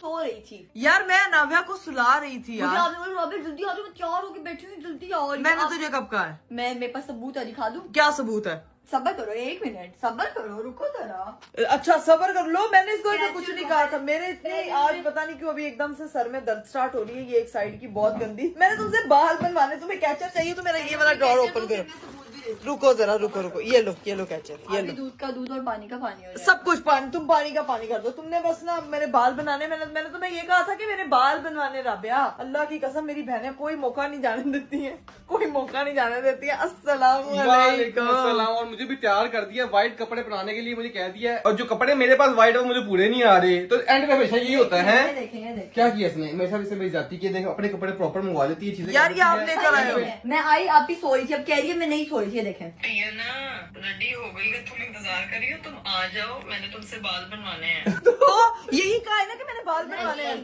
सो रही थी यार मैं नाव्या को सुला रही थी मुझे यार। आपने बोला रॉबिन जल्दी आ जाओ, मैं तैयार होके बैठी हूँ, जल्दी आओ। मैंने तुझे कब कहा है? मैं मेरे पास सबूत है, दिखा दूं? क्या सबूत है? सब्र करो, 1 मिनट सब्र करो, रुको जरा। अच्छा सबर कर लो, मैंने इसको ऐसे कुछ कैसे नहीं हो? कहा था। मेरे इतने आज पता नहीं क्यों अभी एकदम से सर में दर्द स्टार्ट हो रही है, ये एक साइड की बहुत गंदी। मैंने तुमसे बाल बनवाने, तुम्हें कैचर चाहिए तो मेरा ये वाला ड्रॉर ओपन करो। रुको जरा, रुको रुको, ये लो कैचर, ये अभी लो। दूध का दूध और पानी का पानी हो जाएगा। सब कुछ पानी, तुम पानी का पानी कर दो। तुमने बस ना मेरे बाल बनाने, मैंने तुम्हें ये कहा था कि मेरे बाल बनवाने। राबिया अल्लाह की कसम, मेरी बहनें कोई मौका नहीं जाने देती हैं, कोई मौका नहीं जाने देती है। अस्सलाम वालेकुम अस्सलाम। और मुझे भी तैयार कर दिया व्हाइट कपड़े पहनाने के लिए, मुझे कह दिया है। और जो कपड़े मेरे पास व्हाइट है वो मुझे पूरे नहीं आ रहे, तो एंड में हमेशा यही होता है। ये देखें, ये देखें। क्या किया इसने? हमेशा इससे मेरी जाती है, देखो अपने कपड़े प्रॉपर मंगवा लेती है चीजें। यार ये आप लेकर आए हो। मैं आई, आप ही सो रही थी, अब कह रही है मैं नहीं सो रही थी। ये देखें, ये ना रेडी हो गई है, तुम इंतजार कर रही हो, तुम आ जाओ, मैंने तुमसे बाल बनवाने हैं। तो यही कहा है ना कि मैंने बाल बनवाने हैं।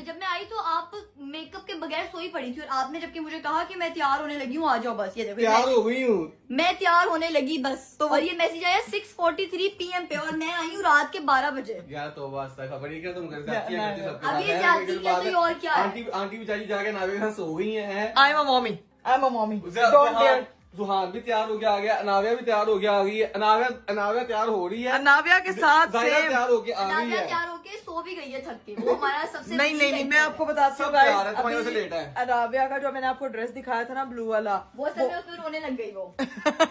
जब मैं आई तो आप मेकअप के बगैर सोई पड़ी थी, और आपने जबकि मुझे कहा कि मैं तैयार होने लगी हूँ, आ जाओ बस। ये देखो, तैयार हो गई हूँ। मैं तैयार होने लगी बस। तो और ये मैसेज आया 6:43 PM पे, और मैं आई हूँ रात के 12 बजे। यार तो बस खबर ही क्या, तुम घर जाती है करती सबके अब साथ। ये है, जाती लेकिन है बात तो है, और क्या है? आंटी बेचारी जाके नावे के साथ सो गई है। I am a mommy, don't dare. Juhan भी तैयार हो गया आ गया, अनाव्या भी तैयार हो गया आ गई है। अनाव्या तैयार हो रही है, अनाव्या के साथ जायरा सेम। तैयार होके आ गई नादिया है। तैयार होके सो भी गई है थक के। वो हमारा सबसे नहीं, मैं आपको बताती हूँ सब तैयार है, तुम्हारी वजह से लेट है। अनाव्या का जो मैंने आपको ड्रेस दिखाया था ना, ब्लू वाला, वो असल में उसमें रोने लग गई वो।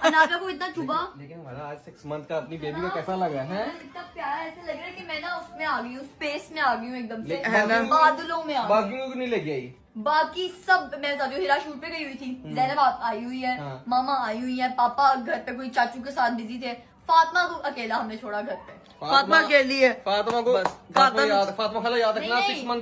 अनाव्या को इतना चुभा, लेकिन हमारा आज 6 मंथ का अपनी बेबी का कैसा लगा है? इतना प्यारा, ऐसे लग रहा है कि मैं ना उसमें आ गई हूँ, स्पेस में आ गई हूँ एकदम से, है ना? बादलों में आ गई। बाकियों को नहीं लगी आई। बाकी सब मैं बताती हूँ, हिरा शूट पे गई हुई थी, जैनब आई हुई है, हाँ। मामा आई हुई है, पापा घर पे कोई चाचू के साथ बिजी थे, फातिमा को अकेला हमने छोड़ा घर पे। फातिमा के लिए फातिमा को बस, फातिमा खाला याद रखना, नहीं, 6 मंथ